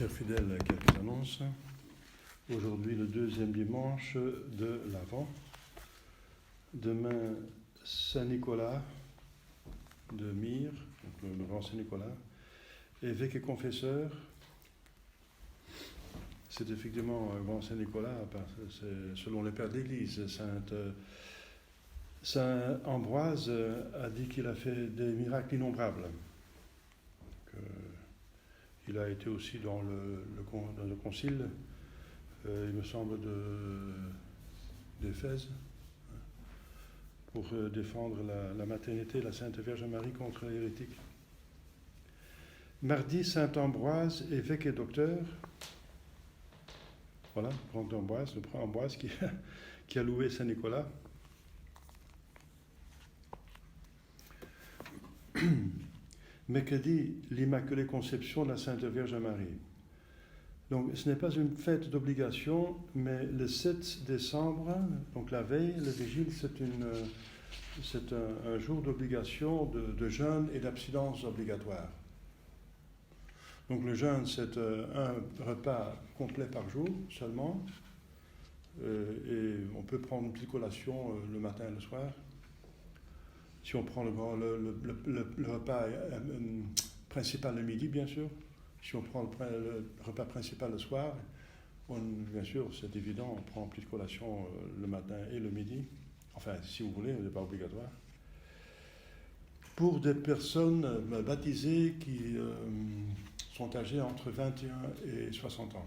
Chers fidèles, quelques annonces. Aujourd'hui, le deuxième dimanche de l'Avent. Demain, Saint-Nicolas de Myre, donc le grand Saint-Nicolas, évêque et confesseur. C'est effectivement un grand Saint-Nicolas, selon les pères de l'Église. Saint Ambroise a dit qu'il a fait des miracles innombrables. Il a été aussi dans le concile, il me semble, d'Éphèse, pour défendre la maternité de la Sainte Vierge Marie contre les hérétiques. Mardi, Saint Ambroise, évêque et docteur. Voilà, grand Ambroise, le grand Ambroise qui a loué Saint-Nicolas. Mercredi, l'Immaculée Conception de la Sainte Vierge Marie. Donc, ce n'est pas une fête d'obligation, mais le 7 décembre, donc la veille, le vigile, c'est un jour d'obligation de jeûne et d'abstinence obligatoire. Donc, le jeûne, c'est un repas complet par jour seulement, et on peut prendre une petite collation le matin et le soir. Si on prend le repas principal le midi, bien sûr. Si on prend le repas principal le soir, bien sûr, c'est évident, on prend une petite collation le matin et le midi. Enfin, si vous voulez, ce n'est pas obligatoire. Pour des personnes baptisées qui sont âgées entre 21 et 60 ans.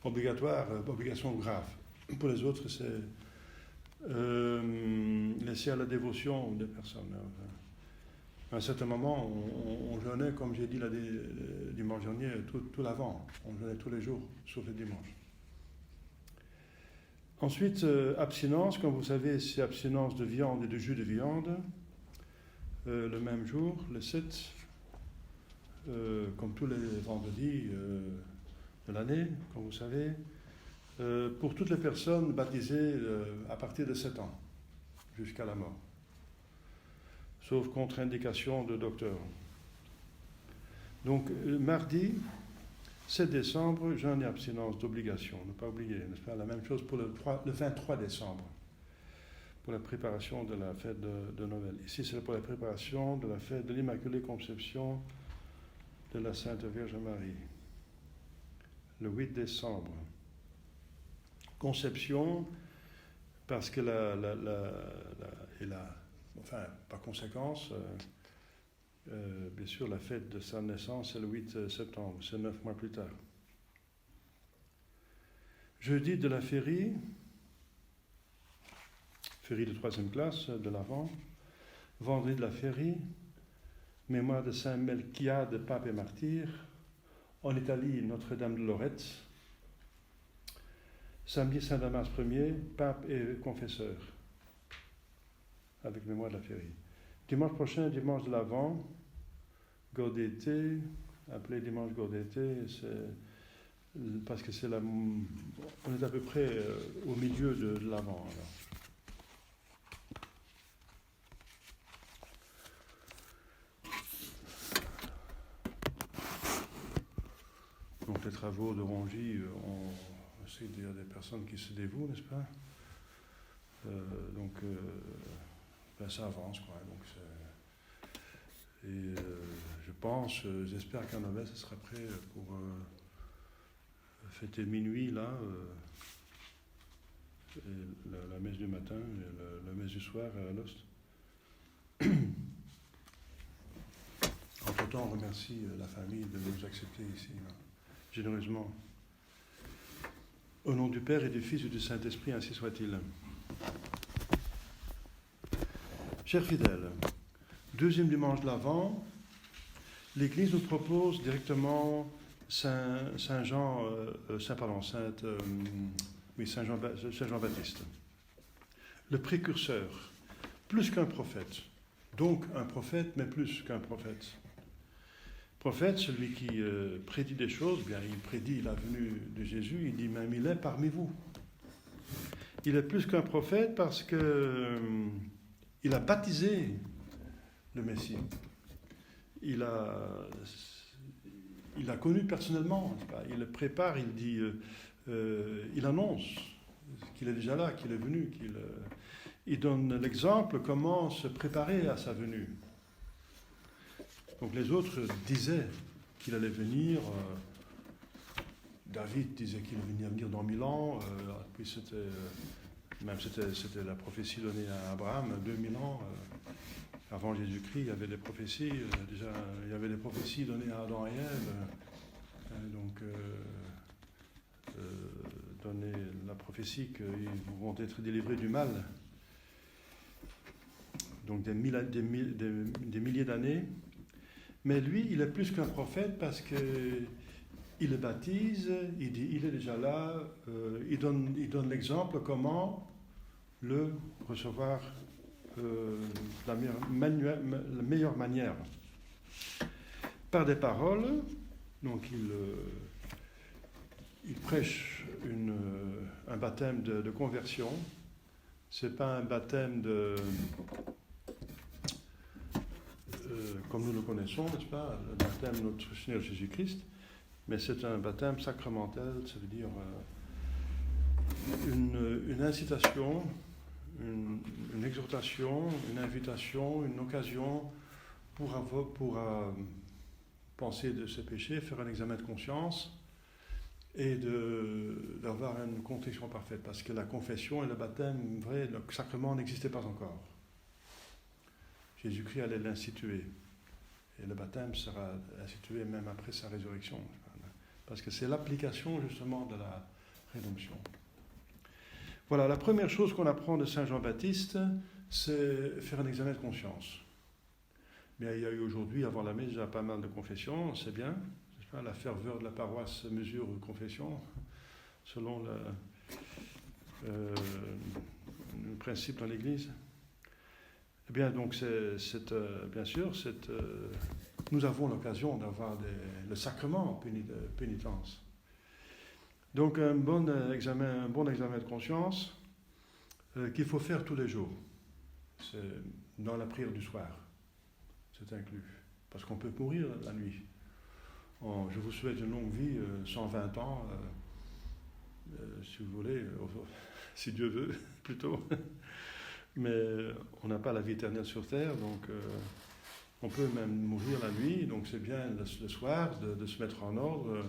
Obligation grave. Pour les autres, c'est laisser à la dévotion des personnes. À un certain moment, on jeûnait, comme j'ai dit le dimanche dernier, tout l'Avent. On jeûnait tous les jours, sauf le dimanche. Ensuite, abstinence. Comme vous savez, c'est abstinence de viande et de jus de viande. Le même jour, le 7, comme tous les vendredis de l'année, comme vous savez. Pour toutes les personnes baptisées à partir de 7 ans, jusqu'à la mort, sauf contre-indication de docteur. Donc, mardi, 7 décembre, jeûne et abstinence d'obligation, ne pas oublier, n'est-ce pas? La même chose pour le 23 décembre, pour la préparation de la fête de Noël. Ici, c'est pour la préparation de la fête de l'Immaculée Conception de la Sainte Vierge Marie. Le 8 décembre, Conception, parce que par conséquence, bien sûr, la fête de sa naissance, c'est le 8 septembre, c'est 9 mois plus tard. Jeudi de la féerie de 3e classe de l'Avent. Vendredi de la féerie, mémoire de Saint Melchiade, pape et martyr. En Italie, Notre-Dame de Lorette. Samedi, Saint Damas Ier, pape et confesseur, avec mémoire de la féerie. Dimanche prochain, dimanche de l'Avent, Gaudete, appelé dimanche Gaudete, parce que on est à peu près au milieu de l'Avent. Donc les travaux de Rongy c'est des personnes qui se dévouent, n'est-ce pas? Ça avance, quoi. Donc je pense, j'espère qu'à Noël, ce sera prêt pour fêter minuit, là, la messe du matin et la messe du soir à l'Ost. Entre-temps, on remercie la famille de nous accepter ici, là, généreusement. Au nom du Père et du Fils et du Saint-Esprit, ainsi soit-il. Chers fidèles, deuxième dimanche de l'Avent, l'Église nous propose directement Saint Jean-Baptiste, le précurseur, plus qu'un prophète. Donc un prophète, mais plus qu'un prophète. Prophète, celui qui prédit des choses, bien, il prédit la venue de Jésus, il dit même il est parmi vous. Il est plus qu'un prophète parce que il a baptisé le Messie. Il il l'a connu personnellement, n'est-ce pas? Il le prépare, il dit, il annonce qu'il est déjà là, qu'il est venu, il donne l'exemple comment se préparer à sa venue. Donc les autres disaient qu'il allait venir. David disait qu'il allait venir dans 1000 ans. Puis c'était la prophétie donnée à Abraham, 2000 ans. Avant Jésus-Christ, il y avait des prophéties. Déjà, il y avait des prophéties données à Adam et Ève. Donner la prophétie qu'ils vont être délivrés du mal. Donc des milliers d'années. Mais lui, il est plus qu'un prophète parce qu'il le baptise, il dit il est déjà là, il donne l'exemple comment le recevoir la meilleure manière. Par des paroles, donc il prêche un baptême de conversion. C'est pas un baptême comme nous le connaissons, n'est-ce pas, le baptême de notre Seigneur Jésus-Christ, mais c'est un baptême sacramentel, ça veut dire une incitation, une exhortation, une invitation, une occasion pour penser de ses péchés, faire un examen de conscience et d'avoir une contrition parfaite, parce que la confession et le baptême vrai, le sacrement n'existaient pas encore. Jésus-Christ allait l'instituer. Et le baptême sera institué même après sa résurrection. Parce que c'est l'application justement de la rédemption. Voilà, la première chose qu'on apprend de Saint Jean-Baptiste, c'est faire un examen de conscience. Bien, il y a eu aujourd'hui, avant la messe, déjà pas mal de confessions, c'est bien. La ferveur de la paroisse mesure confession, selon le principe dans l'Église. Eh bien, donc, bien sûr, nous avons l'occasion d'avoir le sacrement de pénitence. Donc, un bon examen de conscience qu'il faut faire tous les jours. C'est dans la prière du soir, c'est inclus. Parce qu'on peut mourir la nuit. Je vous souhaite une longue vie, 120 ans, si vous voulez, si Dieu veut, plutôt. Mais on n'a pas la vie éternelle sur terre, donc on peut même mourir la nuit, donc c'est bien le soir de se mettre en ordre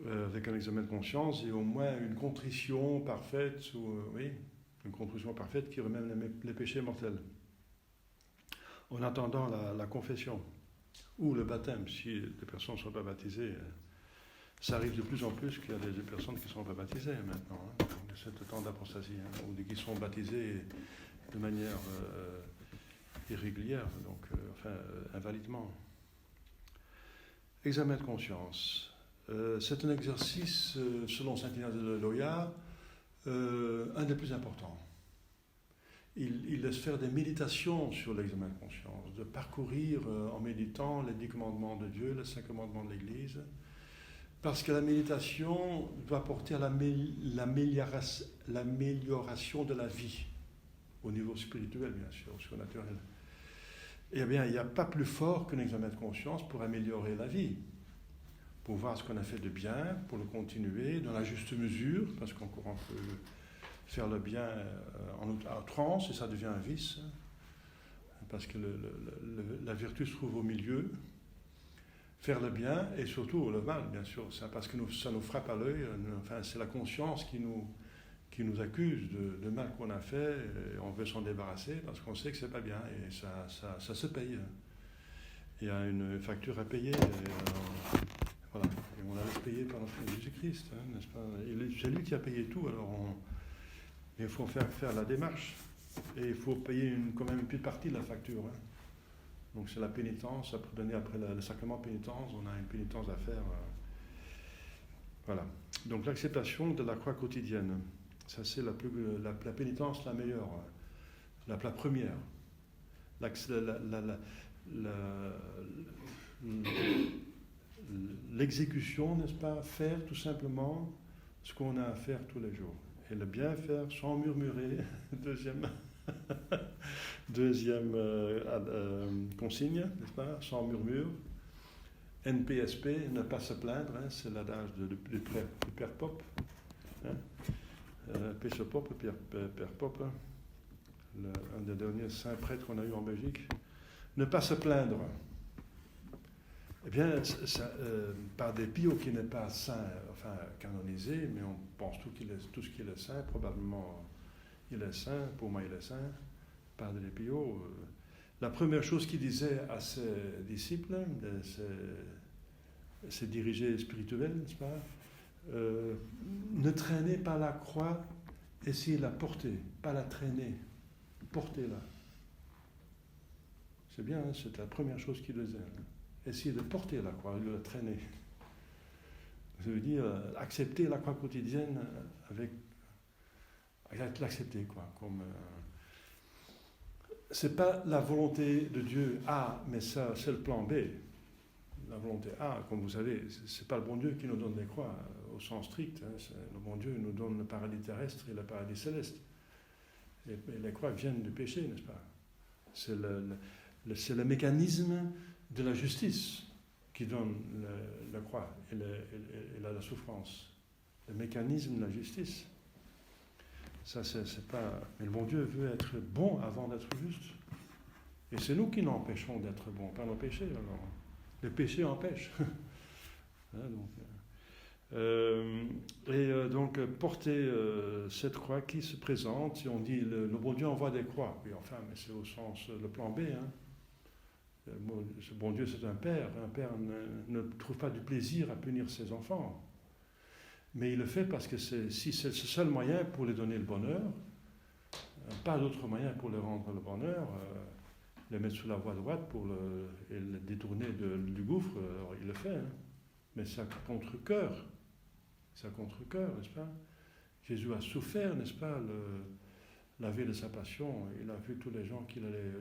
avec un examen de conscience et au moins une contrition parfaite, une contrition parfaite qui remet les péchés mortels. En attendant la confession ou le baptême, si les personnes ne sont pas baptisées, ça arrive de plus en plus qu'il y a des personnes qui ne sont pas baptisées maintenant, de ce temps d'apostasie, ou qui sont baptisées de manière irrégulière, donc invalidement. Examen de conscience. C'est un exercice, selon saint Ignace de Loyola, un des plus importants. Il laisse faire des méditations sur l'examen de conscience, de parcourir en méditant les 10 commandements de Dieu, les 5 commandements de l'Église, parce que la méditation doit porter à l'amélioration de la vie, au niveau spirituel bien sûr, surnaturel. Eh bien, il n'y a pas plus fort qu'un examen de conscience pour améliorer la vie, pour voir ce qu'on a fait de bien, pour le continuer dans la juste mesure, parce qu'on peut faire le bien en outrance et ça devient un vice, parce que la vertu se trouve au milieu. Faire le bien et surtout le mal, bien sûr, parce que ça nous frappe à l'œil, c'est la conscience qui nous accuse de mal qu'on a fait, et on veut s'en débarrasser parce qu'on sait que c'est pas bien et ça se paye. Il y a une facture à payer, voilà, et on la laisse payer par notre Jésus-Christ, n'est-ce pas? C'est lui qui a payé tout, alors il faut faire la démarche et il faut payer quand même une petite partie de la facture. Donc c'est la pénitence, après le sacrement pénitence, on a une pénitence à faire. Voilà. Donc l'acceptation de la croix quotidienne, ça c'est la pénitence la meilleure, la première. L'exécution, n'est-ce pas, faire tout simplement ce qu'on a à faire tous les jours. Et le bien faire sans murmurer, deuxième consigne, n'est-ce pas, sans murmure. NPSP, ne pas se plaindre, hein, c'est l'adage du Père Pop. Hein, Bishop Pop, Père Pop, hein, un des derniers saints prêtres qu'on a eu en Belgique. Ne pas se plaindre. Eh bien, par dépit au qui n'est pas saint, enfin canonisé, mais on pense tout ce qu'il est saint, probablement il est saint, pour moi il est saint, par dépit la première chose qu'il disait à ses disciples, ses dirigés spirituels, n'est-ce pas, ne traînez pas la croix, essayez de la porter, pas la traîner, portez-la. C'est bien, hein, c'est la première chose qu'il disait. Essayez de porter la croix, de la traîner. Ça veut dire accepter la croix quotidienne avec l'accepter, quoi. Comme, c'est pas la volonté de Dieu A, mais ça, c'est le plan B. La volonté A, comme vous savez, c'est pas le bon Dieu qui nous donne les croix au sens strict. Hein, le bon Dieu nous donne le paradis terrestre et le paradis céleste. Et les croix viennent du péché, n'est-ce pas? C'est le mécanisme de la justice qui donne la croix et la souffrance. Le mécanisme de la justice. Ça, c'est pas... Mais le bon Dieu veut être bon avant d'être juste. Et c'est nous qui l'empêchons d'être bon, pas nos péchés. Alors. Le péché empêche. Hein, donc, porter cette croix qui se présente, si on dit le bon Dieu envoie des croix, oui, enfin, mais c'est au sens, le plan B. Hein. Ce bon Dieu, c'est un père. Un père ne trouve pas du plaisir à punir ses enfants. Mais il le fait parce que si c'est le seul moyen pour les donner le bonheur, pas d'autre moyen pour leur rendre le bonheur, les mettre sous la voie droite et le détourner du gouffre, alors il le fait. Hein. Mais c'est à contre-cœur. C'est à contre-cœur, n'est-ce pas? Jésus a souffert, n'est-ce pas, la veille de sa passion. Il a vu tous les gens qu'il allait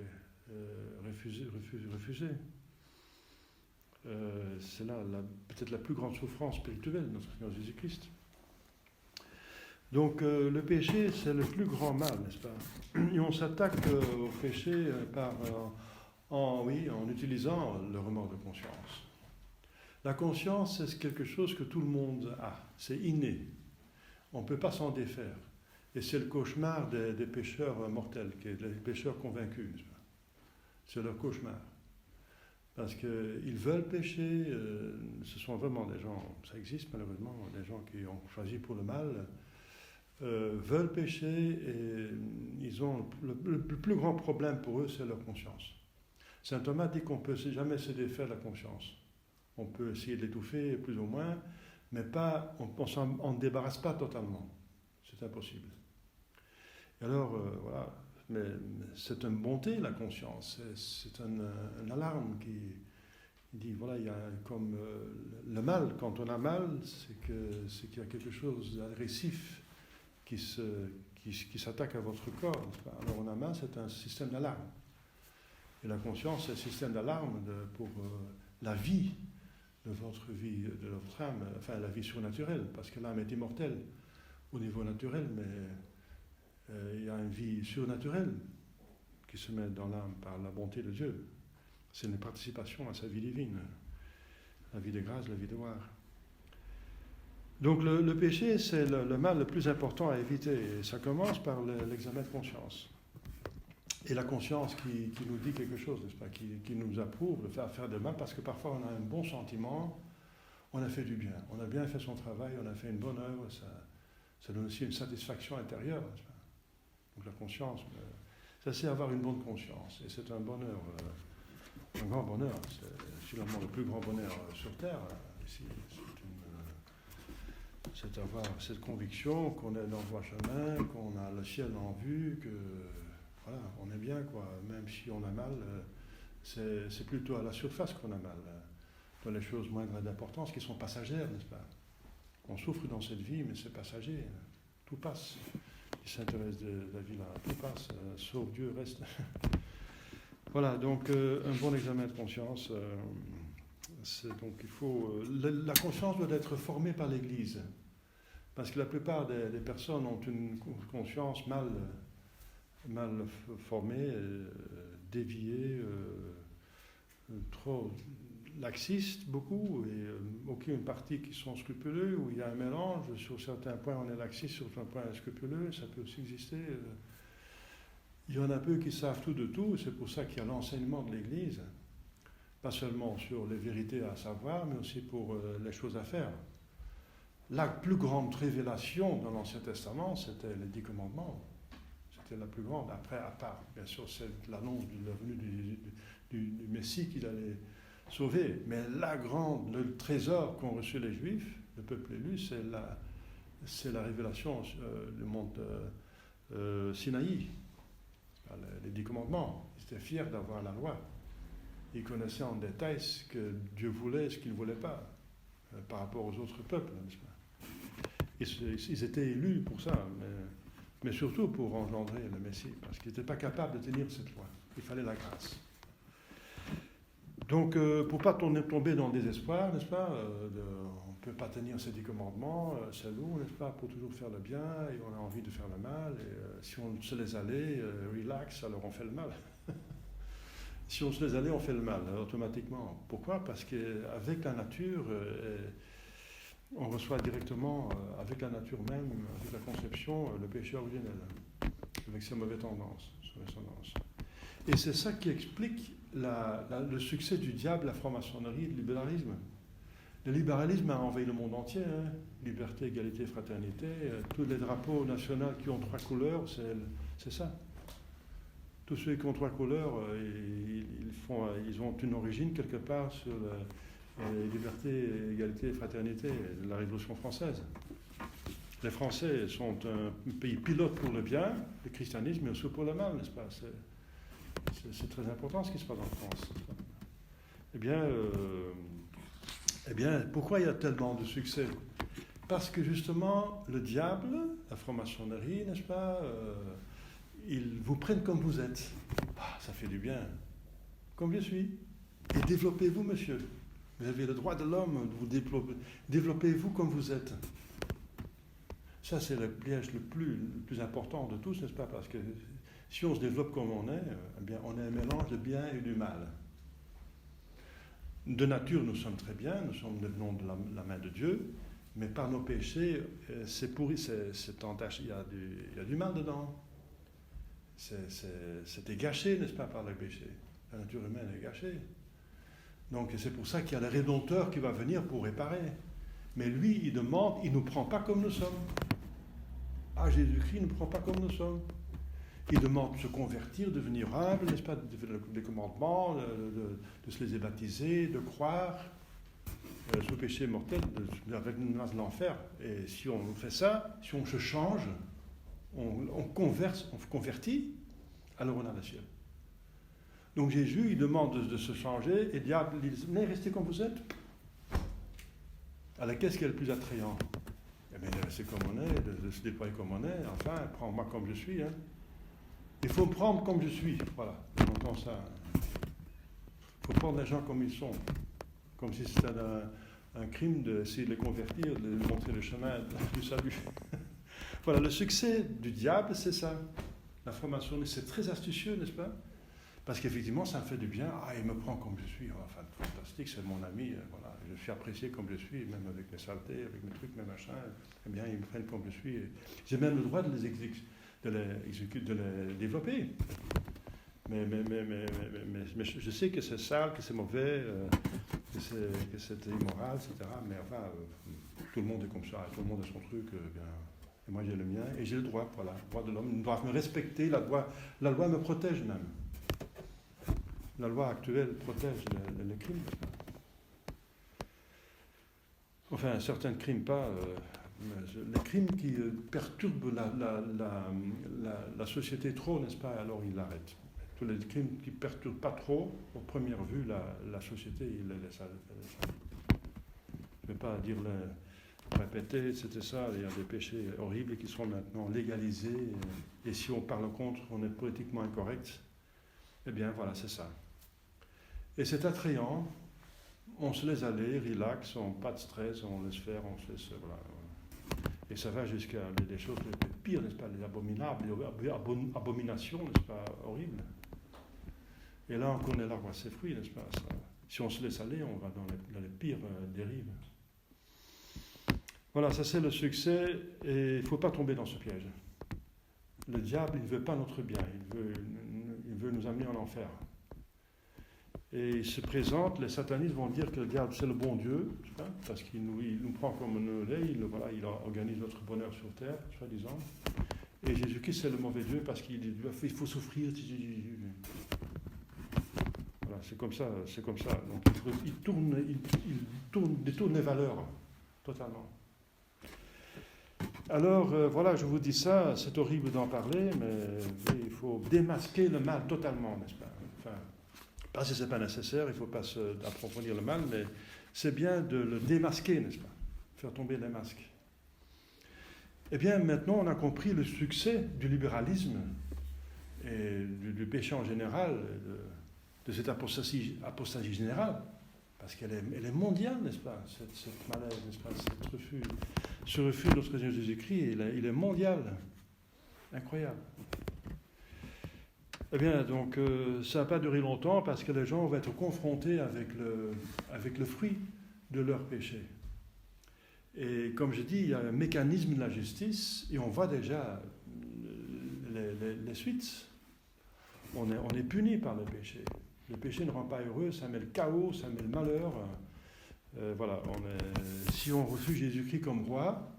refuser. C'est là peut-être la plus grande souffrance spirituelle de notre Seigneur Jésus-Christ. Donc le péché, c'est le plus grand mal, n'est-ce pas? Et on s'attaque au péché en utilisant le remords de conscience. La conscience, c'est quelque chose que tout le monde a, c'est inné. On ne peut pas s'en défaire. Et c'est le cauchemar des pécheurs mortels, des pécheurs convaincus, n'est-ce pas? C'est leur cauchemar. Parce qu'ils veulent pécher, ce sont vraiment des gens, ça existe malheureusement, des gens qui ont choisi pour le mal, veulent pécher et ils ont le plus grand problème pour eux, c'est leur conscience. Saint Thomas dit qu'on ne peut jamais se défaire de la conscience. On peut essayer de l'étouffer plus ou moins, mais pas, on ne débarrasse pas totalement. C'est impossible. Et alors, voilà. Mais c'est une bonté, la conscience. C'est une alarme qui dit, voilà, il y a comme le mal. Quand on a mal, c'est qu'il y a quelque chose d'agressif qui s'attaque à votre corps. Alors on a mal, c'est un système d'alarme. Et la conscience, c'est un système d'alarme pour la vie de votre vie, de votre âme, enfin la vie surnaturelle, parce que l'âme est immortelle au niveau naturel, mais il y a une vie surnaturelle qui se met dans l'âme par la bonté de Dieu. C'est une participation à sa vie divine, la vie de grâce, la vie de gloire. Donc le péché, c'est le mal le plus important à éviter. Et ça commence par l'examen de conscience. Et la conscience qui nous dit quelque chose, n'est-ce pas, qui nous approuve de faire de mal, parce que parfois on a un bon sentiment, on a fait du bien, on a bien fait son travail, on a fait une bonne œuvre, ça donne aussi une satisfaction intérieure, n'est-ce pas? Donc la conscience, ça c'est avoir une bonne conscience. Et c'est un bonheur, un grand bonheur. C'est finalement le plus grand bonheur sur Terre, ici. C'est avoir cette conviction qu'on est dans le droit chemin, qu'on a le ciel en vue, que voilà, on est bien, quoi. Même si on a mal, c'est plutôt à la surface qu'on a mal. Dans les choses moindres d'importance qui sont passagères, n'est-ce pas? On souffre dans cette vie, mais c'est passager. Tout passe. Qui s'intéresse de la vie là, tout passe, sauf Dieu reste. Voilà, donc un bon examen de conscience. Donc il faut. La conscience doit être formée par l'Église, parce que la plupart des personnes ont une conscience mal formée, déviée, trop laxistes, beaucoup, et aucune partie qui sont scrupuleux, où il y a un mélange. Sur certains points, on est laxiste, sur certains points, scrupuleux. Ça peut aussi exister. Il y en a peu qui savent tout de tout. C'est pour ça qu'il y a l'enseignement de l'Église, pas seulement sur les vérités à savoir, mais aussi pour les choses à faire. La plus grande révélation dans l'Ancien Testament, c'était les 10 commandements. C'était la plus grande. Après, à part, bien sûr, c'est l'annonce de la venue du Messie qu'il allait sauver. Mais le trésor qu'ont reçu les Juifs, le peuple élu, c'est la révélation du mont Sinaï, les 10 commandements. Ils étaient fiers d'avoir la loi. Ils connaissaient en détail ce que Dieu voulait et ce qu'il ne voulait pas par rapport aux autres peuples, n'est-ce pas? Ils étaient élus pour ça, mais surtout pour engendrer le Messie, parce qu'ils n'étaient pas capables de tenir cette loi. Il fallait la grâce. Donc, pour ne pas tomber dans le désespoir, n'est-ce pas, on ne peut pas tenir ces 10 commandements, c'est lourd, n'est-ce pas, pour toujours faire le bien, et on a envie de faire le mal, et si on se laisse aller, relax, alors on fait le mal. Si on se laisse aller, on fait le mal, automatiquement. Pourquoi? Parce qu'avec la nature, on reçoit directement, avec la nature même, avec la conception, le péché originel, avec ses mauvaises tendances. Et c'est ça qui explique le succès du diable, la franc-maçonnerie et le libéralisme. Le libéralisme a envahi le monde entier, hein. Liberté, égalité, fraternité. Tous les drapeaux nationaux qui ont 3 couleurs, c'est ça. Tous ceux qui ont 3 couleurs, ils ont une origine quelque part sur liberté, égalité, fraternité de la Révolution française. Les Français sont un pays pilote pour le bien, le christianisme, mais aussi pour le mal, n'est-ce pas? C'est très important ce qui se passe en France. Eh bien, pourquoi il y a tellement de succès? Parce que justement, le diable, la franc-maçonnerie, n'est-ce pas, ils vous prennent comme vous êtes. Ah, ça fait du bien. Comme je suis. Et développez-vous, monsieur. Vous avez le droit de l'homme, vous développez-vous comme vous êtes. Ça, c'est le piège le plus important de tous, n'est-ce pas? Parce que si on se développe comme on est, eh bien, on est un mélange de bien et du mal. De nature, nous sommes très bien, nous venons de la main de Dieu, mais par nos péchés, c'est pourri, c'est entaché, il y a du mal dedans. C'était gâché, n'est-ce pas, par le péché. La nature humaine est gâchée. Donc c'est pour ça qu'il y a le Rédempteur qui va venir pour réparer. Mais lui, il demande, il ne nous prend pas comme nous sommes. Ah, Jésus-Christ ne nous prend pas comme nous sommes. Il demande de se convertir, de devenir humble, n'est-ce pas, de faire les commandements, de se laisser baptiser, de croire sous péché mortel, avec une menace de l'enfer. Et si on fait ça, si on se change, on convertit, alors on a le ciel. Donc Jésus, il demande de se changer, et le diable, il dit, mais restez comme vous êtes. Alors qu'est-ce qui est le plus attrayant? Eh bien, de rester comme on est, de se déployer comme on est, enfin, prends-moi comme je suis. Hein. Il faut me prendre comme je suis, voilà, on entend ça. Il faut prendre les gens comme ils sont, comme si c'était un crime d'essayer de les convertir, de leur montrer le chemin du salut. Voilà, le succès du diable, c'est ça. La franc-maçonnerie, c'est très astucieux, n'est-ce pas? Parce qu'effectivement, ça me fait du bien. Ah, il me prend comme je suis. Enfin, fantastique, c'est mon ami. Voilà. Je suis apprécié comme je suis, même avec mes saletés, avec mes trucs, mes machins. Eh bien, ils me prennent comme je suis. J'ai même le droit de les développer. Mais je sais que c'est sale, que c'est mauvais, que c'est immoral, etc. Mais enfin, tout le monde est comme ça. Tout le monde a son truc. Bien. Et moi, j'ai le mien. Et j'ai le droit, voilà. Le droit de l'homme. Ils doivent me respecter. La loi me protège même. La loi actuelle protège les crimes. Enfin, certains crimes pas. Les crimes qui perturbent la société trop, n'est-ce pas? Alors il l'arrête. Tous les crimes qui ne perturbent pas trop, au première vue, la société, il les laisse aller. Je ne vais pas répéter, c'était ça, il y a des péchés horribles qui sont maintenant légalisés. Et si on parle contre, on est politiquement incorrect. Eh bien, voilà, c'est ça. Et c'est attrayant, on se laisse aller, relax, on pas de stress, on laisse faire, on se laisse, voilà. Et ça va jusqu'à des choses les pires, n'est-ce pas, les abominables, les abominations, n'est-ce pas, horribles. Et là, on connaît l'arbre à ses fruits, n'est-ce pas, ça. Si on se laisse aller, on va dans les pires dérives. Voilà, ça c'est le succès, et il ne faut pas tomber dans ce piège. Le diable, il ne veut pas notre bien, il veut nous amener en enfer. Et il se présente, les satanistes vont dire que le diable c'est le bon Dieu, parce qu'il nous prend comme un lait, il organise notre bonheur sur terre, soi-disant. Et Jésus-Christ c'est le mauvais Dieu parce qu'il dit il faut souffrir. Voilà, c'est comme ça. Donc il détourne les valeurs totalement. Alors voilà, je vous dis ça, c'est horrible d'en parler, mais il faut démasquer le mal totalement, n'est-ce pas? Enfin, pas si ce n'est pas nécessaire, il ne faut pas approfondir le mal, mais c'est bien de le démasquer, n'est-ce pas? Faire tomber les masques. Eh bien, maintenant, on a compris le succès du libéralisme et du péché en général, de cette apostasie générale, parce qu'elle est mondiale, n'est-ce pas, cette malaise, n'est-ce pas, ce refus de notre Seigneur Jésus-Christ, il est mondial, incroyable. Eh bien, donc, ça n'a pas duré longtemps, parce que les gens vont être confrontés avec le fruit de leur péché. Et comme je dis, il y a un mécanisme de la justice, et on voit déjà les suites. On est puni par le péché. Le péché ne rend pas heureux, ça met le chaos, ça met le malheur. Voilà, si on refuse Jésus-Christ comme roi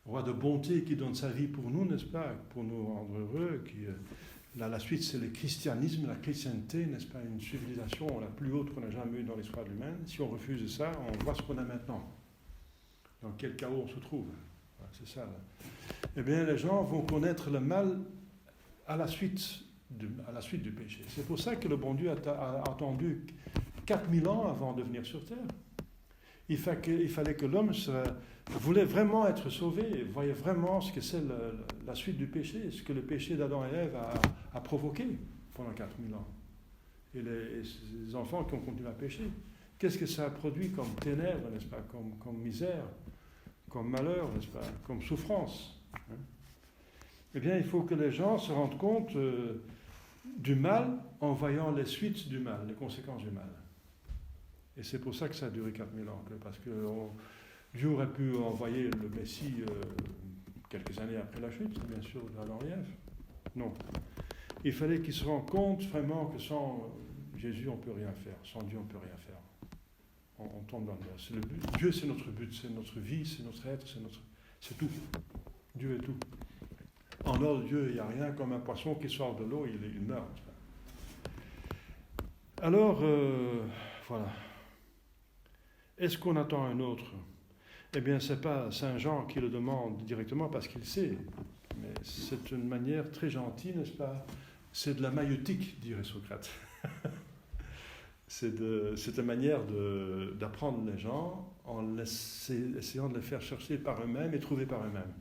de bonté qui donne sa vie pour nous, n'est-ce pas, pour nous rendre heureux, la suite c'est le christianisme, la chrétienté, n'est-ce pas, une civilisation la plus haute qu'on a jamais eue dans l'histoire de l'humain. Si on refuse ça, on voit ce qu'on a maintenant. Dans quel chaos on se trouve. Voilà, c'est ça. Là. Eh bien, les gens vont connaître le mal à la suite du péché. C'est pour ça que le bon Dieu a attendu 4000 ans avant de venir sur terre. Il fallait que l'homme voulait vraiment être sauvé, voyait vraiment ce que c'est la suite du péché, ce que le péché d'Adam et Ève a provoqué pendant 4000 ans. Et les enfants qui ont continué à pécher. Qu'est-ce que ça a produit comme ténèbres, n'est-ce pas, comme misère, comme malheur, n'est-ce pas, comme souffrance. Hein? Eh bien, il faut que les gens se rendent compte du mal en voyant les suites du mal, les conséquences du mal. Et c'est pour ça que ça a duré 4000 ans, parce que Dieu aurait pu envoyer le Messie quelques années après la chute, bien sûr, d'Adam et Ève. Non. Il fallait qu'ils se rendent compte vraiment que sans Jésus, on ne peut rien faire. Sans Dieu, on ne peut rien faire. On tombe dans le mal. C'est le but. Dieu, c'est notre but, c'est notre vie, c'est notre être, c'est tout. Dieu est tout. En dehors de Dieu, il n'y a rien, comme un poisson qui sort de l'eau, il meurt. Alors, voilà. Est-ce qu'on attend un autre? Eh bien, ce n'est pas Saint Jean qui le demande directement parce qu'il sait, mais c'est une manière très gentille, n'est-ce pas? C'est de la maïeutique, dirait Socrate. C'est une manière d'apprendre les gens en essayant de les faire chercher par eux-mêmes et trouver par eux-mêmes.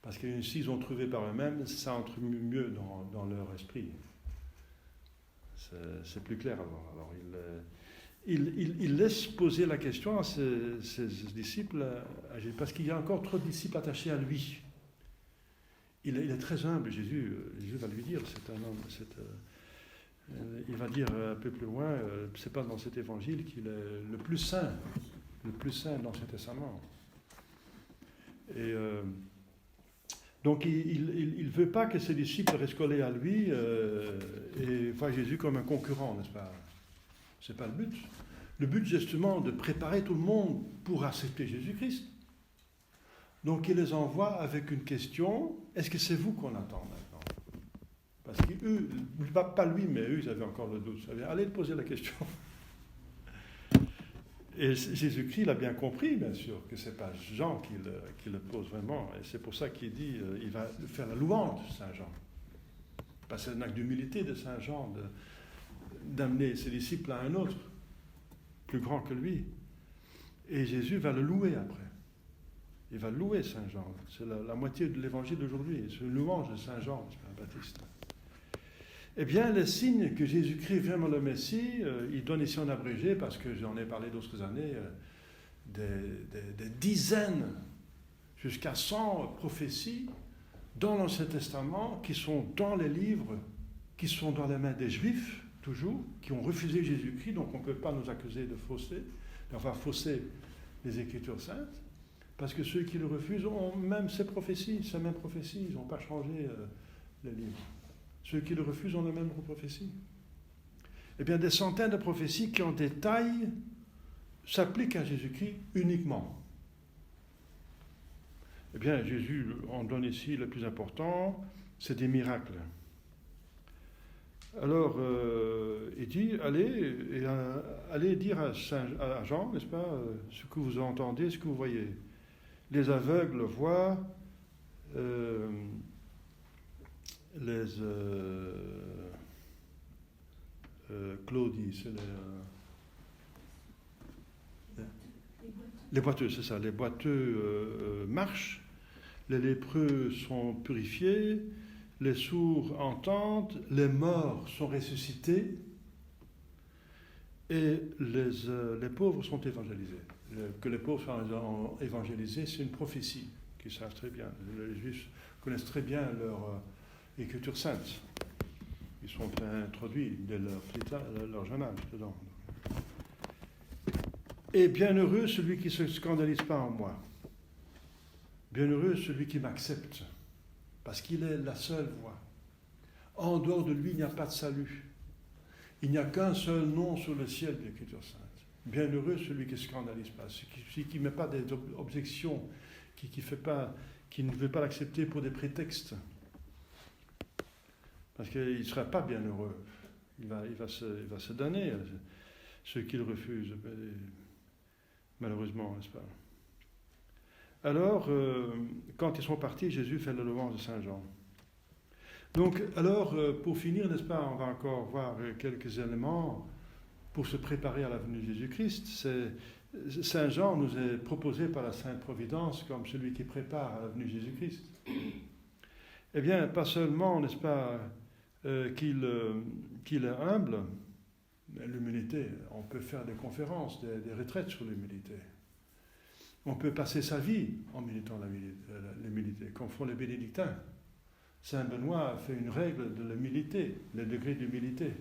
Parce que s'ils ont trouvé par eux-mêmes, ça entre mieux dans leur esprit. C'est plus clair alors. Il laisse poser la question à ses disciples, parce qu'il y a encore trop de disciples attachés à lui. Il est très humble, Jésus va lui dire, c'est un homme, il va dire un peu plus loin, c'est pas dans cet évangile qu'il est le plus saint dans l'Ancien Testament. Et donc il ne veut pas que ses disciples restent collés à lui et voient Jésus comme un concurrent, n'est-ce pas? C'est pas le but. Le but, justement, de préparer tout le monde pour accepter Jésus-Christ. Donc, il les envoie avec une question, est-ce que c'est vous qu'on attend maintenant? Parce qu'eux, pas lui, mais eux, ils avaient encore le doute. Allez poser la question. Et Jésus-Christ l'a bien compris, bien sûr, que ce n'est pas Jean qui le pose vraiment. Et c'est pour ça qu'il dit, il va faire la louange de Saint Jean. Parce que c'est un acte d'humilité de Saint Jean d'amener ses disciples à un autre, plus grand que lui. Et Jésus va le louer après. Il va louer Saint Jean. C'est la moitié de l'évangile d'aujourd'hui. C'est une louange de Saint Jean, le Baptiste. Eh bien, les signes que Jésus-Christ est vraiment le Messie, il donne ici en abrégé, parce que j'en ai parlé d'autres années, des dizaines, jusqu'à 100 prophéties dans l'Ancien Testament qui sont dans les livres, qui sont dans les mains des Juifs, toujours, qui ont refusé Jésus-Christ, donc on ne peut pas nous accuser de fausser, d'avoir faussé les Écritures saintes, parce que ceux qui le refusent ont même ces mêmes prophéties, ils n'ont pas changé les livres. Ceux qui le refusent ont les mêmes prophéties. Eh bien, des centaines de prophéties qui, en détail, s'appliquent à Jésus-Christ uniquement. Eh bien, Jésus en donne ici le plus important, c'est des miracles. Alors, il dit, allez dire à Jean, n'est-ce pas, ce que vous entendez, ce que vous voyez. Les aveugles voient, Claudie, c'est les boiteux, c'est ça, les boiteux marchent, les lépreux sont purifiés, les sourds entendent, les morts sont ressuscités et les pauvres sont évangélisés. Que les pauvres soient évangélisés, c'est une prophétie qu'ils savent très bien. Les Juifs connaissent très bien leur écriture sainte. Ils sont introduits dès leur jeune âge dedans. Et bienheureux celui qui ne se scandalise pas en moi. Bienheureux celui qui m'accepte, parce qu'il est la seule voie. En dehors de lui, il n'y a pas de salut. Il n'y a qu'un seul nom sur le ciel de l'Écriture sainte. Bienheureux celui qui ne se scandalise pas, celui qui ne met pas des objections, qui ne veut pas l'accepter pour des prétextes. Parce qu'il ne sera pas bienheureux. Il va se damner, ceux qui le refusent, malheureusement, n'est-ce pas? Alors, quand ils sont partis, Jésus fait le louange de Saint Jean. Donc, alors, pour finir, n'est-ce pas, on va encore voir quelques éléments pour se préparer à la venue de Jésus-Christ. Saint Jean nous est proposé par la Sainte Providence comme celui qui prépare à la venue de Jésus-Christ. Eh bien, pas seulement, n'est-ce pas, qu'il est humble, l'humilité. On peut faire des conférences, des retraites sur l'humilité. On peut passer sa vie en militant l'humilité, comme font les bénédictins. Saint Benoît a fait une règle de l'humilité, le degré d'humilité.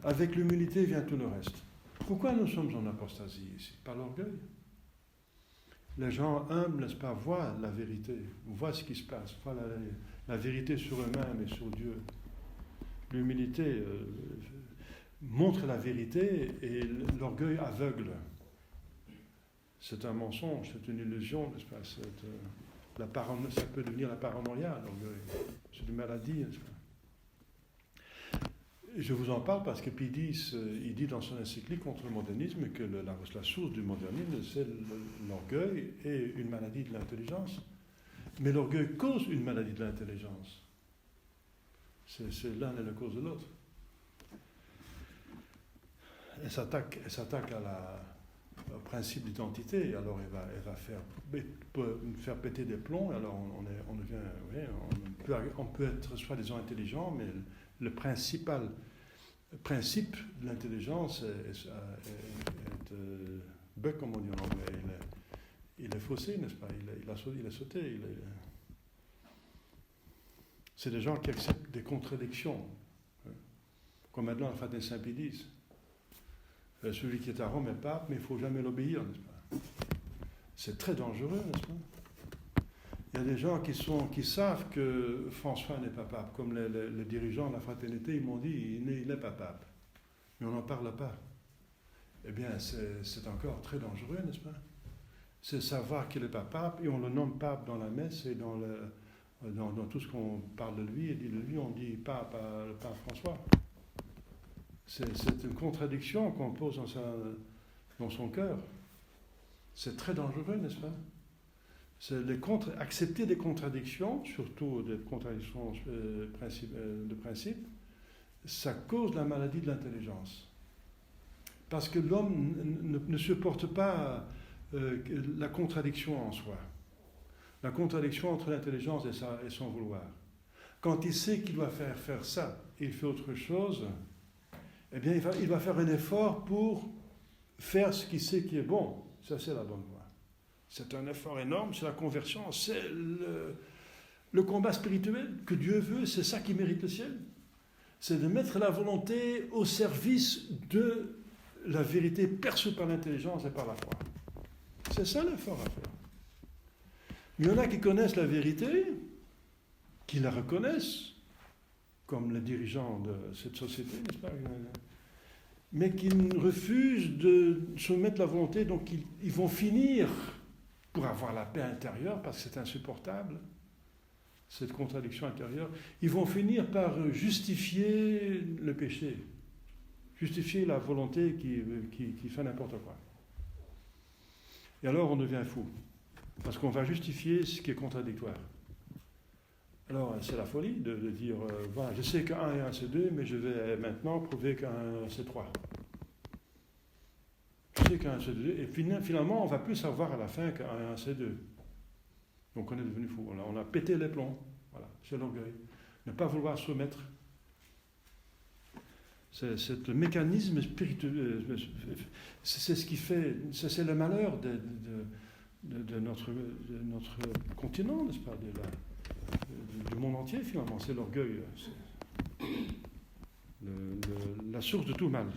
Avec l'humilité vient tout le reste. Pourquoi nous sommes en apostasie ici? Par l'orgueil. Les gens humbles, n'est-ce pas, voient la vérité, voient ce qui se passe, voient la vérité sur eux-mêmes et sur Dieu. L'humilité montre la vérité et l'orgueil aveugle. C'est un mensonge, c'est une illusion, n'est-ce pas? Ça peut devenir la paranoïa, l'orgueil. C'est une maladie, n'est-ce pas? Je vous en parle parce que Pidis, il dit dans son encyclique contre le modernisme que la source du modernisme, c'est l'orgueil et une maladie de l'intelligence. Mais l'orgueil cause une maladie de l'intelligence. C'est l'un et la cause de l'autre. Elle s'attaque au principe d'identité, alors elle va faire péter des plombs, alors on devient, oui, on peut être soi-disant intelligent, mais le principe de l'intelligence est bug, comme on dit en anglais. Il est faussé, n'est-ce pas? Il a sauté. C'est des gens qui acceptent des contradictions, comme maintenant la fête des Saint-Pédis. Celui qui est à Rome est pape, mais il ne faut jamais l'obéir, n'est-ce pas? C'est très dangereux, n'est-ce pas? Il y a des gens qui savent que François n'est pas pape, comme les dirigeants de la fraternité, ils m'ont dit il n'est pas pape. Mais on n'en parle pas. Eh bien, c'est encore très dangereux, n'est-ce pas? C'est savoir qu'il n'est pas pape, et on le nomme pape dans la messe et dans tout ce qu'on parle de lui, et de lui, on dit pape à le pape François. C'est une contradiction qu'on pose dans son cœur. C'est très dangereux, n'est-ce pas? Accepter des contradictions, surtout des contradictions de principe, ça cause la maladie de l'intelligence. Parce que l'homme ne supporte pas la contradiction en soi. La contradiction entre l'intelligence et son vouloir. Quand il sait qu'il doit faire ça, et il fait autre chose, eh bien, il va faire un effort pour faire ce qu'il sait qui est bon. Ça, c'est la bonne voie. C'est un effort énorme, c'est la conversion, c'est le combat spirituel que Dieu veut, c'est ça qui mérite le ciel. c'est de mettre la volonté au service de la vérité perçue par l'intelligence et par la foi. C'est ça l'effort à faire. Il y en a qui connaissent la vérité, qui la reconnaissent, comme les dirigeants de cette société, n'est-ce pas, mais qui refusent de soumettre la volonté, donc ils vont finir, pour avoir la paix intérieure, parce que c'est insupportable, cette contradiction intérieure, ils vont finir par justifier le péché, justifier la volonté qui fait n'importe quoi. Et alors on devient fou, parce qu'on va justifier ce qui est contradictoire. Alors c'est la folie de dire, voilà, je sais qu'un et un c'est 2, mais je vais maintenant prouver qu'un c'est 3. Je sais qu'un c'est 2, et finalement on ne va plus savoir à la fin qu'un et un c'est 2. Donc on est devenu fou, on a pété les plombs, voilà, c'est l'orgueil. Ne pas vouloir soumettre. C'est le mécanisme spirituel, c'est ce qui fait, c'est le malheur de notre continent, n'est-ce pas, du monde entier finalement, c'est l'orgueil, c'est la source de tout mal.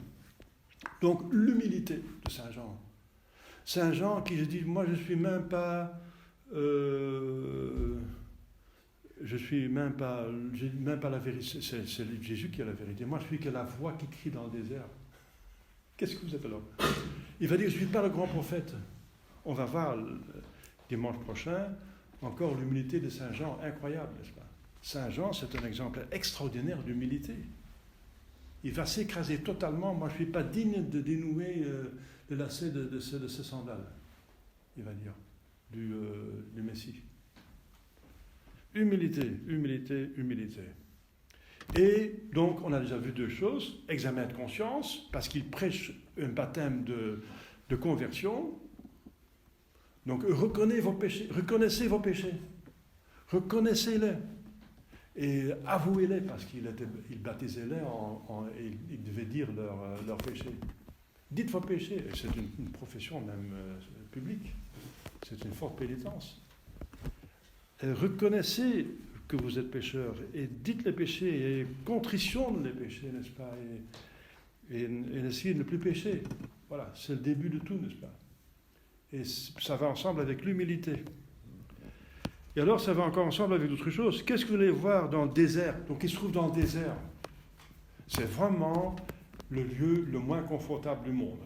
Donc l'humilité de Saint Jean. Saint Jean qui dit, moi je suis même pas la vérité, c'est Jésus qui a la vérité. Moi, je suis que la voix qui crie dans le désert. Qu'est-ce que vous êtes alors? Il va dire, je ne suis pas le grand prophète. On va voir dimanche prochain encore l'humilité de Saint Jean, incroyable, n'est-ce pas? Saint Jean, c'est un exemple extraordinaire d'humilité. Il va s'écraser totalement. Moi, je ne suis pas digne de dénouer le lacet de ses sandales, il va dire, du Messie. Humilité, humilité, humilité. Et donc, on a déjà vu deux choses. Examen de conscience, parce qu'il prêche un baptême de conversion. Donc, reconnaissez vos péchés. Reconnaissez-les. Et avouez-les, parce qu'il baptisait les, il devait dire leurs péchés. Dites vos péchés. C'est une profession même publique. C'est une forte pénitence. Et reconnaissez que vous êtes pécheur et dites les péchés et contrition les péchés, n'est-ce pas, et essayez de ne plus pécher. Voilà, c'est le début de tout, n'est-ce pas? Et ça va ensemble avec l'humilité. Et alors ça va encore ensemble avec d'autres choses. Qu'est-ce que vous allez voir dans le désert? Donc il se trouve dans le désert. C'est vraiment le lieu le moins confortable du monde.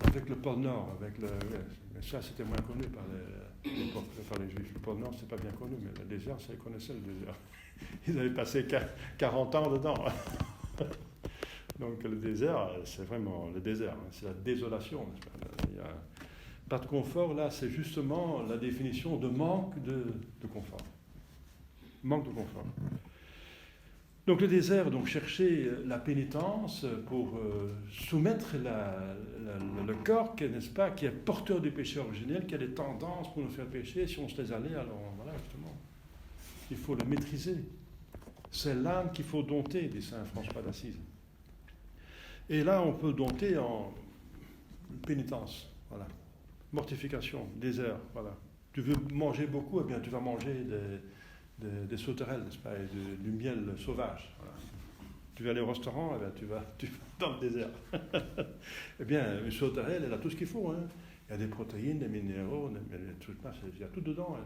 Avec le pôle Nord, ça c'était moins connu par les Juifs. Le pôle Nord c'est pas bien connu, mais le désert, ça ils connaissaient le désert. Ils avaient passé 40 ans dedans. Donc le désert, c'est vraiment le désert, c'est la désolation. Il n'y a pas de confort, là c'est justement la définition de manque de confort. Manque de confort. Donc le désert, donc chercher la pénitence pour soumettre le corps, n'est-ce pas, qui est porteur du péché originel, qui a des tendances pour nous faire pécher. Si on se laisse aller, alors voilà, justement, il faut le maîtriser. C'est l'âme qu'il faut dompter, dit saint François d'Assise. Et là, on peut dompter en pénitence, voilà, mortification, désert, voilà. Tu veux manger beaucoup, eh bien tu vas manger des sauterelles, n'est-ce pas, et du miel sauvage. Voilà. Tu vas aller au restaurant, eh bien, tu vas dans le désert. Eh bien, une sauterelle, elle a tout ce qu'il faut. Hein. Il y a des protéines, des minéraux, il y a tout dedans. Hein.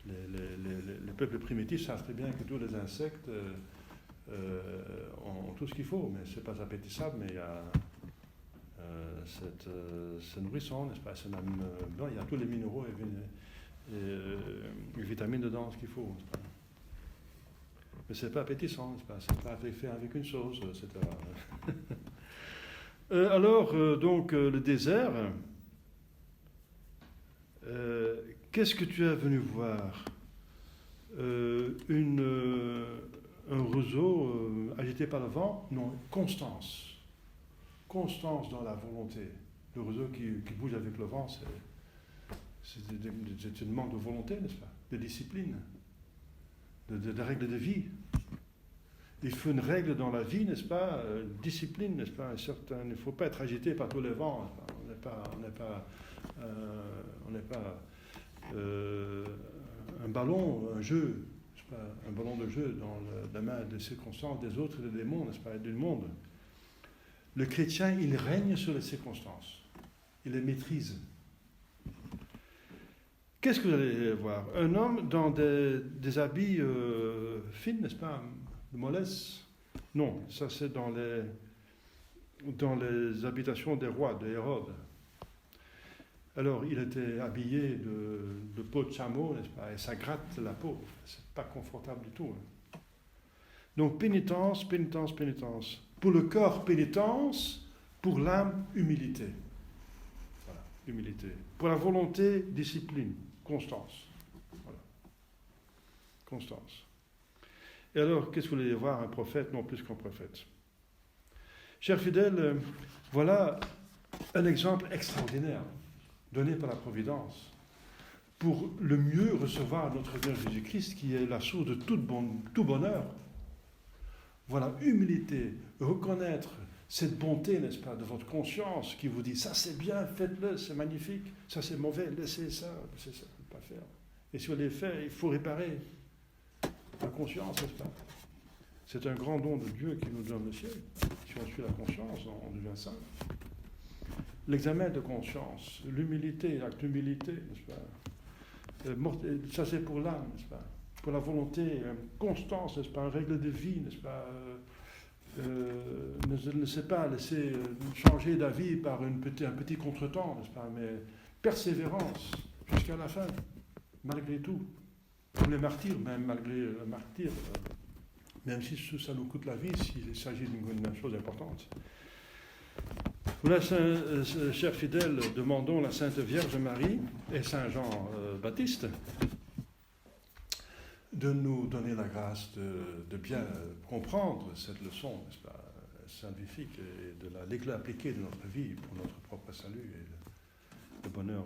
Les peuples primitifs savent très bien que tous les insectes ont tout ce qu'il faut, mais ce n'est pas appétissable, mais il y a c'est nourrissant, n'est-ce pas? C'est même, il y a tous les minéraux et vitamines dedans, ce qu'il faut. Mais c'est pas appétissant, c'est pas fait avec une sauce, etc. Alors, donc, le désert, qu'est-ce que tu es venu voir? Un roseau agité par le vent? Non, constance. Constance dans la volonté. Le roseau qui bouge avec le vent, c'est une manque de volonté, n'est-ce pas? De discipline, de règles de vie. Il faut une règle dans la vie, n'est-ce pas? Discipline, n'est-ce pas? Il ne faut pas être agité par tous les vents. On n'est pas un ballon, un jeu, n'est-ce pas, un ballon de jeu dans la main des circonstances, des autres et des démons, n'est-ce pas, et du monde. Le chrétien, il règne sur les circonstances. Il les maîtrise. Qu'est-ce que vous allez voir? Un homme dans des habits fins, n'est-ce pas, de mollesse? Non, ça c'est dans les habitations des rois, de Hérode. Alors, il était habillé de peau de chameau, n'est-ce pas, et ça gratte la peau. C'est pas confortable du tout. Hein. Donc, pénitence, pénitence, pénitence. Pour le corps, pénitence. Pour l'âme, humilité. Voilà, humilité. Pour la volonté, discipline, constance. Voilà. Constance. Et alors, qu'est-ce que vous voulez voir? Un prophète, non plus qu'un prophète. Chers fidèles, voilà un exemple extraordinaire donné par la Providence pour le mieux recevoir notre Seigneur Jésus-Christ, qui est la source de tout bonheur. Voilà, humilité, reconnaître cette bonté, n'est-ce pas, de votre conscience qui vous dit, ça c'est bien, faites-le, c'est magnifique, ça c'est mauvais, laissez ça, ne pas faire. Et si on les fait, il faut réparer la conscience, n'est-ce pas? C'est un grand don de Dieu qui nous donne le ciel. Si on suit la conscience, on devient saint. L'examen de conscience, l'humilité, l'acte d'humilité, n'est-ce pas? Ça c'est pour l'âme, n'est-ce pas? Pour la volonté, constance, n'est-ce pas? Une règle de vie, n'est-ce pas? Ne laissez pas laisser changer d'avis par un petit contretemps, n'est-ce pas? Mais persévérance jusqu'à la fin, malgré tout. Comme les martyrs, même malgré le martyr, même si ça nous coûte la vie, s'il s'agit d'une chose importante. Voilà, chers fidèles, demandons la Sainte Vierge Marie et Saint Jean-Baptiste de nous donner la grâce de bien comprendre cette leçon, n'est-ce pas, salvifique, et de l'appliquer dans notre vie pour notre propre salut et le bonheur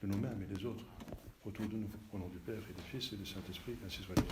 de nous-mêmes et des autres autour de nous. Au nom du Père et du Fils et du Saint-Esprit, ainsi soit-il.